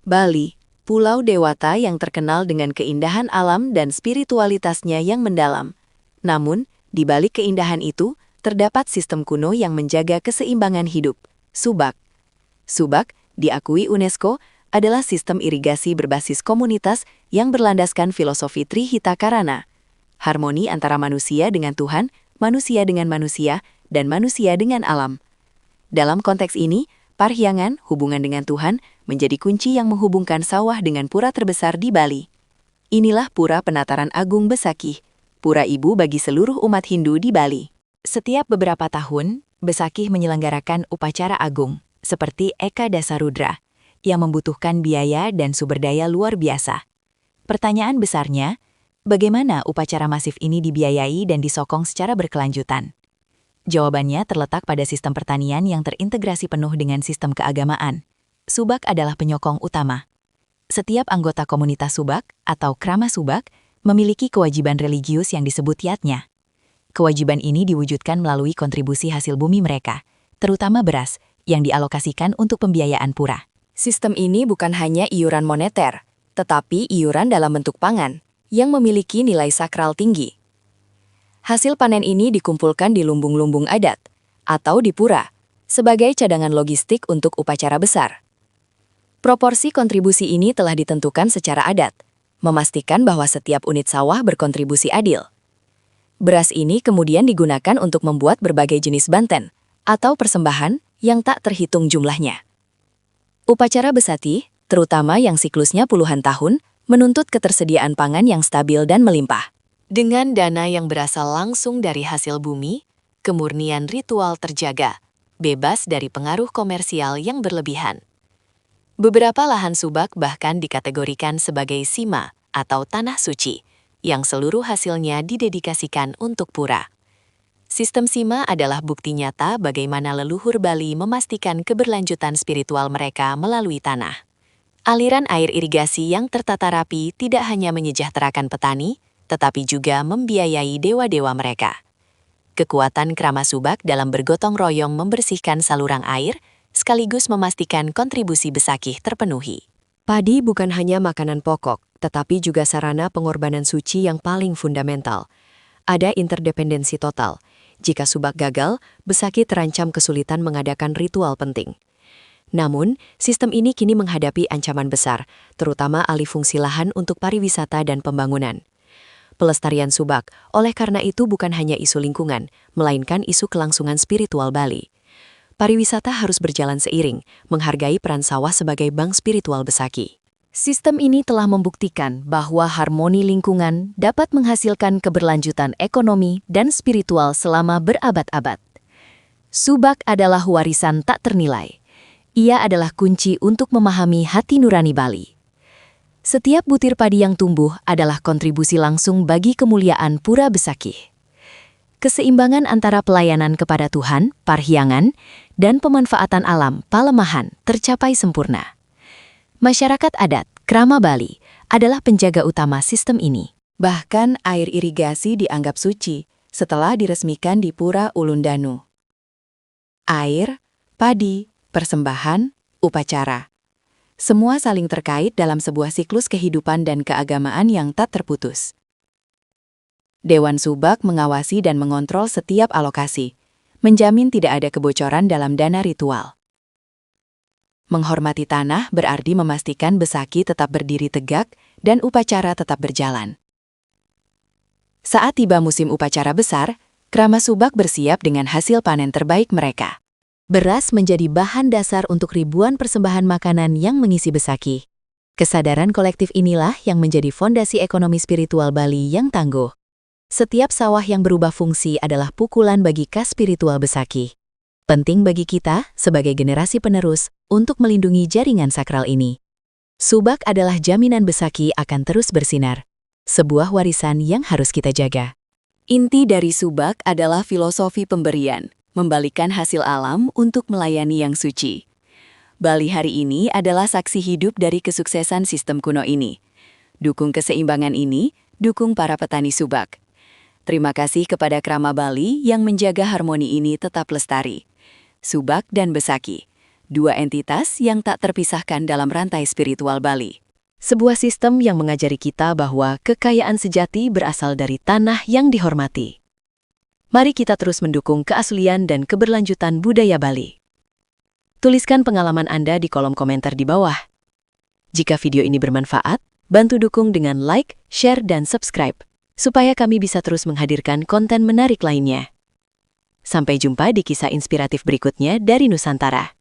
Bali, pulau dewata yang terkenal dengan keindahan alam dan spiritualitasnya yang mendalam. Namun, di balik keindahan itu, terdapat sistem kuno yang menjaga keseimbangan hidup, Subak. Subak, diakui UNESCO, adalah sistem irigasi berbasis komunitas yang berlandaskan filosofi Trihita Karana. Harmoni antara manusia dengan Tuhan, manusia dengan manusia, dan manusia dengan alam. Dalam konteks ini, Parhyangan, hubungan dengan Tuhan, menjadi kunci yang menghubungkan sawah dengan pura terbesar di Bali. Inilah Pura Penataran Agung Besakih, pura ibu bagi seluruh umat Hindu di Bali. Setiap beberapa tahun, Besakih menyelenggarakan upacara agung, seperti Eka Dasarudra, yang membutuhkan biaya dan sumber daya luar biasa. Pertanyaan besarnya, bagaimana upacara masif ini dibiayai dan disokong secara berkelanjutan? Jawabannya terletak pada sistem pertanian yang terintegrasi penuh dengan sistem keagamaan. Subak adalah penyokong utama. Setiap anggota komunitas Subak, atau Krama Subak, memiliki kewajiban religius yang disebut yatnya. Kewajiban ini diwujudkan melalui kontribusi hasil bumi mereka, terutama beras, yang dialokasikan untuk pembiayaan pura. Sistem ini bukan hanya iuran moneter, tetapi iuran dalam bentuk pangan, yang memiliki nilai sakral tinggi. Hasil panen ini dikumpulkan di lumbung-lumbung adat, atau di pura, sebagai cadangan logistik untuk upacara besar. Proporsi kontribusi ini telah ditentukan secara adat, memastikan bahwa setiap unit sawah berkontribusi adil. Beras ini kemudian digunakan untuk membuat berbagai jenis banten, atau persembahan yang tak terhitung jumlahnya. Upacara Besati, terutama yang siklusnya puluhan tahun, menuntut ketersediaan pangan yang stabil dan melimpah. Dengan dana yang berasal langsung dari hasil bumi, kemurnian ritual terjaga, bebas dari pengaruh komersial yang berlebihan. Beberapa lahan Subak bahkan dikategorikan sebagai sima atau tanah suci, yang seluruh hasilnya didedikasikan untuk pura. Sistem sima adalah bukti nyata bagaimana leluhur Bali memastikan keberlanjutan spiritual mereka melalui tanah. Aliran air irigasi yang tertata rapi tidak hanya menyejahterakan petani, tetapi juga membiayai dewa-dewa mereka. Kekuatan Krama Subak dalam bergotong royong membersihkan saluran air, sekaligus memastikan kontribusi Besakih terpenuhi. Padi bukan hanya makanan pokok, tetapi juga sarana pengorbanan suci yang paling fundamental. Ada interdependensi total. Jika Subak gagal, Besakih terancam kesulitan mengadakan ritual penting. Namun, sistem ini kini menghadapi ancaman besar, terutama alih fungsi lahan untuk pariwisata dan pembangunan. Pelestarian Subak, oleh karena itu bukan hanya isu lingkungan, melainkan isu kelangsungan spiritual Bali. Pariwisata harus berjalan seiring, menghargai peran sawah sebagai bank spiritual Besakih. Sistem ini telah membuktikan bahwa harmoni lingkungan dapat menghasilkan keberlanjutan ekonomi dan spiritual selama berabad-abad. Subak adalah warisan tak ternilai. Ia adalah kunci untuk memahami hati nurani Bali. Setiap butir padi yang tumbuh adalah kontribusi langsung bagi kemuliaan Pura Besakih. Keseimbangan antara pelayanan kepada Tuhan, Parhyangan, dan pemanfaatan alam, Palemahan, tercapai sempurna. Masyarakat adat, Krama Bali, adalah penjaga utama sistem ini. Bahkan air irigasi dianggap suci setelah diresmikan di Pura Ulundanu. Air, padi, persembahan, upacara. Semua saling terkait dalam sebuah siklus kehidupan dan keagamaan yang tak terputus. Dewan Subak mengawasi dan mengontrol setiap alokasi, menjamin tidak ada kebocoran dalam dana ritual. Menghormati tanah berarti memastikan Besakih tetap berdiri tegak dan upacara tetap berjalan. Saat tiba musim upacara besar, Krama Subak bersiap dengan hasil panen terbaik mereka. Beras menjadi bahan dasar untuk ribuan persembahan makanan yang mengisi Besakih. Kesadaran kolektif inilah yang menjadi fondasi ekonomi spiritual Bali yang tangguh. Setiap sawah yang berubah fungsi adalah pukulan bagi kas spiritual Besakih. Penting bagi kita, sebagai generasi penerus, untuk melindungi jaringan sakral ini. Subak adalah jaminan Besakih akan terus bersinar. Sebuah warisan yang harus kita jaga. Inti dari Subak adalah filosofi pemberian. Membalikan hasil alam untuk melayani yang suci. Bali hari ini adalah saksi hidup dari kesuksesan sistem kuno ini. Dukung keseimbangan ini, dukung para petani Subak. Terima kasih kepada Krama Bali yang menjaga harmoni ini tetap lestari. Subak dan Besakih, dua entitas yang tak terpisahkan dalam rantai spiritual Bali. Sebuah sistem yang mengajari kita bahwa kekayaan sejati berasal dari tanah yang dihormati. Mari kita terus mendukung keaslian dan keberlanjutan budaya Bali. Tuliskan pengalaman Anda di kolom komentar di bawah. Jika video ini bermanfaat, bantu dukung dengan like, share, dan subscribe, supaya kami bisa terus menghadirkan konten menarik lainnya. Sampai jumpa di kisah inspiratif berikutnya dari Nusantara.